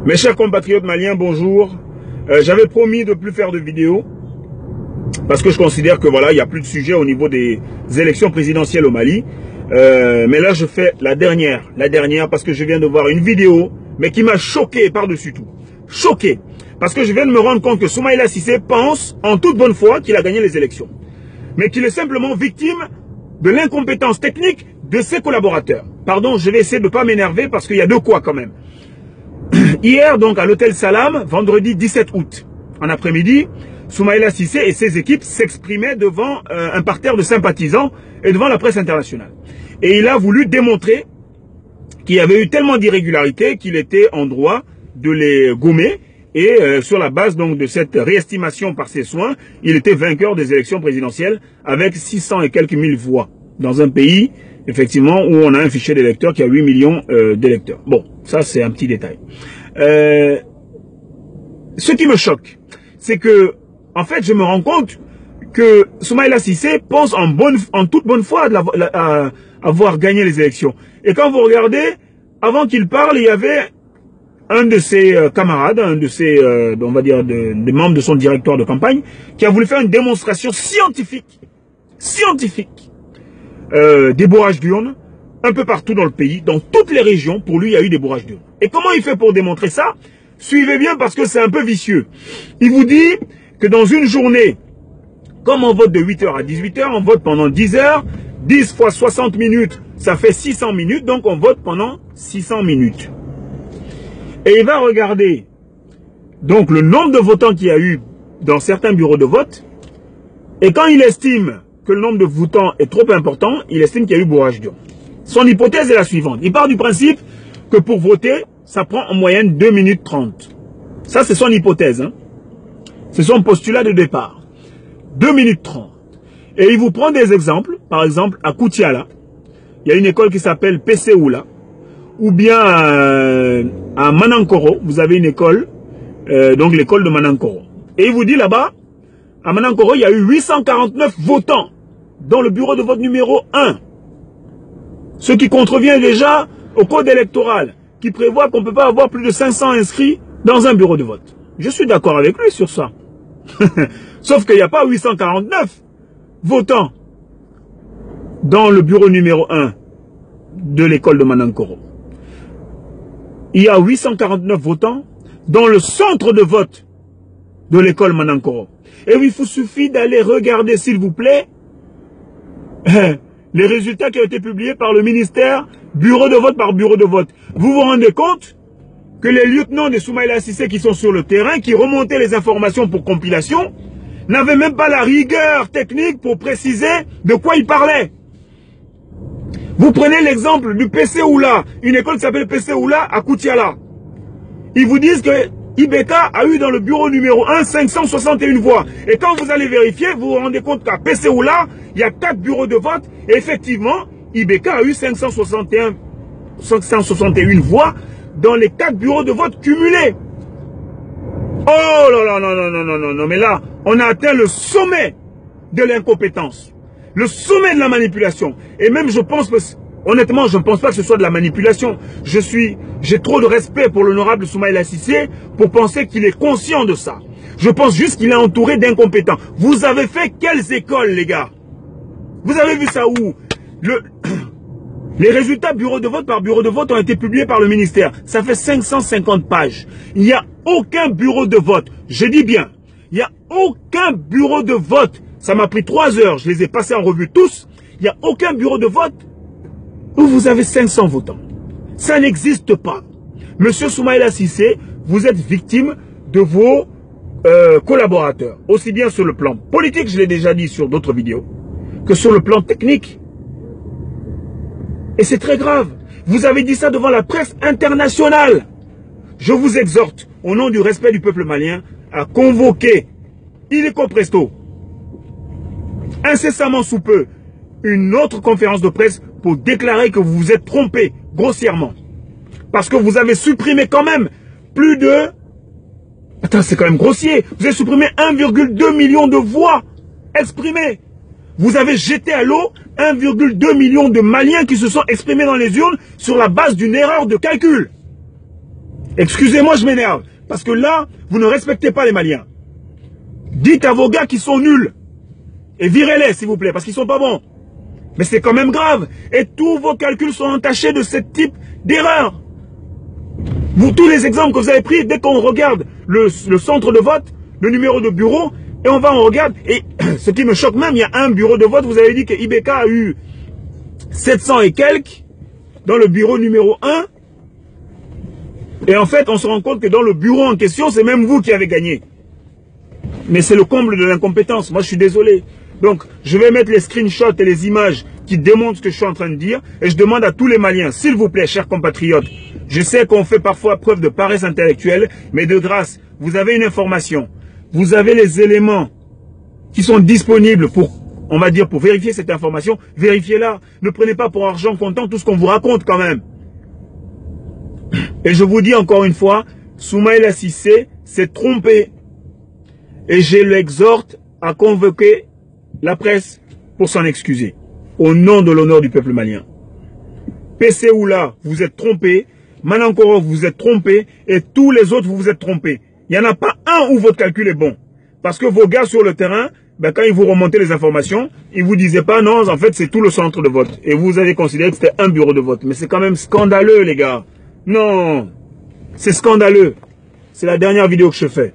Mes chers compatriotes maliens, bonjour. J'avais promis de ne plus faire de vidéos parce que je considère que voilà, il n'y a plus de sujet au niveau des élections présidentielles au Mali. Mais là, je fais la dernière parce que je viens de voir une vidéo, mais qui m'a choqué par-dessus tout. Choqué. Parce que je viens de me rendre compte que Soumaïla Cissé pense en toute bonne foi qu'il a gagné les élections. Mais qu'il est simplement victime de l'incompétence technique de ses collaborateurs. Pardon, je vais essayer de ne pas m'énerver parce qu'il y a de quoi quand même. Hier, donc, à l'hôtel Salam, vendredi 17 août, en après-midi, Soumaïla Cissé et ses équipes s'exprimaient devant un parterre de sympathisants et devant la presse internationale. Et il a voulu démontrer qu'il y avait eu tellement d'irrégularités qu'il était en droit de les gommer. Et sur la base donc de cette réestimation par ses soins, il était vainqueur des élections présidentielles avec 600 et quelques mille voix dans un pays, effectivement, où on a un fichier d'électeurs qui a 8 millions d'électeurs. Bon, ça c'est un petit détail. Ce qui me choque, c'est que, en fait, je me rends compte que Soumaïla Cissé pense en toute bonne foi avoir gagné les élections. Et quand vous regardez, avant qu'il parle, il y avait un de ses camarades, un de ses, on va dire, des membres de son directoire de campagne, qui a voulu faire une démonstration scientifique, des bourrages d'urnes, un peu partout dans le pays, dans toutes les régions, pour lui, il y a eu des bourrages d'urnes. Et comment il fait pour démontrer ça? Suivez bien parce que c'est un peu vicieux. Il vous dit que dans une journée, comme on vote de 8h à 18h, on vote pendant 10 heures, 10 fois 60 minutes, ça fait 600 minutes, donc on vote pendant 600 minutes. Et il va regarder donc le nombre de votants qu'il y a eu dans certains bureaux de vote. Et quand il estime que le nombre de votants est trop important, il estime qu'il y a eu bourrage d'urnes. Son hypothèse est la suivante. Il part du principe que pour voter, ça prend en moyenne 2 minutes 30. Ça, c'est son hypothèse. Hein. C'est son postulat de départ. 2 minutes 30. Et il vous prend des exemples. Par exemple, à Koutiala, il y a une école qui s'appelle Pesséoula. Ou bien à Manankoro, vous avez une école, donc l'école de Manankoro. Et il vous dit là-bas, à Manankoro, il y a eu 849 votants dans le bureau de vote numéro 1. Ce qui contrevient déjà au code électoral, qui prévoit qu'on ne peut pas avoir plus de 500 inscrits dans un bureau de vote. Je suis d'accord avec lui sur ça. Sauf qu'il n'y a pas 849 votants dans le bureau numéro 1 de l'école de Manankoro. Il y a 849 votants dans le centre de vote de l'école Manankoro. Et il vous suffit d'aller regarder, s'il vous plaît, les résultats qui ont été publiés par le ministère, bureau de vote par bureau de vote. Vous vous rendez compte que les lieutenants de Soumaïla Cissé qui sont sur le terrain, qui remontaient les informations pour compilation, n'avaient même pas la rigueur technique pour préciser de quoi ils parlaient. Vous prenez l'exemple du Pesséoula, une école qui s'appelle Pesséoula à Koutiala. Ils vous disent que Ibeka a eu dans le bureau numéro 1 561 voix. Et quand vous allez vérifier, vous vous rendez compte qu'à Pesséoula, il y a 4 bureaux de vote. Et effectivement, Ibeka a eu 561 voix dans les 4 bureaux de vote cumulés. Oh là là, non, mais là, on a atteint le sommet de l'incompétence. Le sommet de la manipulation. Et même je pense que, honnêtement, je ne pense pas que ce soit de la manipulation. J'ai trop de respect pour l'honorable Soumaïla Cissé pour penser qu'il est conscient de ça. Je pense juste qu'il est entouré d'incompétents. Vous avez fait quelles écoles, les gars? Vous avez vu ça où? Les résultats bureau de vote par bureau de vote ont été publiés par le ministère. Ça fait 550 pages. Il n'y a aucun bureau de vote. Je dis bien, il n'y a aucun bureau de vote. Ça m'a pris 3 heures, je les ai passés en revue tous. Il n'y a aucun bureau de vote où vous avez 500 votants. Ça n'existe pas. Monsieur Soumaïla Cissé, vous êtes victime de vos collaborateurs. Aussi bien sur le plan politique, je l'ai déjà dit sur d'autres vidéos, que sur le plan technique. Et c'est très grave. Vous avez dit ça devant la presse internationale. Je vous exhorte, au nom du respect du peuple malien, à convoquer illico presto, incessamment sous peu, une autre conférence de presse pour déclarer que vous vous êtes trompé grossièrement. Parce que vous avez supprimé quand même plus de... Attends, c'est quand même grossier. Vous avez supprimé 1,2 million de voix exprimées. Vous avez jeté à l'eau 1,2 million de Maliens qui se sont exprimés dans les urnes sur la base d'une erreur de calcul. Excusez-moi, je m'énerve. Parce que là, vous ne respectez pas les Maliens. Dites à vos gars qui sont nuls. Et virez-les, s'il vous plaît, parce qu'ils sont pas bons. Mais c'est quand même grave. Et tous vos calculs sont entachés de ce type d'erreur. Tous les exemples que vous avez pris, dès qu'on regarde le centre de vote, le numéro de bureau, et on regarde, et ce qui me choque même, il y a un bureau de vote, vous avez dit que IBK a eu 700 et quelques dans le bureau numéro 1. Et en fait, on se rend compte que dans le bureau en question, c'est même vous qui avez gagné. Mais c'est le comble de l'incompétence. Moi, je suis désolé. Donc, je vais mettre les screenshots et les images qui démontrent ce que je suis en train de dire. Et je demande à tous les Maliens, s'il vous plaît, chers compatriotes, je sais qu'on fait parfois preuve de paresse intellectuelle, mais de grâce, vous avez une information. Vous avez les éléments qui sont disponibles pour, on va dire, pour vérifier cette information. Vérifiez-la. Ne prenez pas pour argent comptant tout ce qu'on vous raconte quand même. Et je vous dis encore une fois, Soumaïla Cissé s'est trompé. Et je l'exhorte à convoquer la presse pour s'en excuser. Au nom de l'honneur du peuple malien. PC Oula, vous êtes trompé. Manankoro, vous vous êtes trompé. Et tous les autres, vous vous êtes trompés. Il n'y en a pas un où votre calcul est bon. Parce que vos gars sur le terrain, ben, quand ils vous remontaient les informations, ils vous disaient pas non, en fait c'est tout le centre de vote. Et vous avez considéré que c'était un bureau de vote. Mais c'est quand même scandaleux les gars. Non, c'est scandaleux. C'est la dernière vidéo que je fais.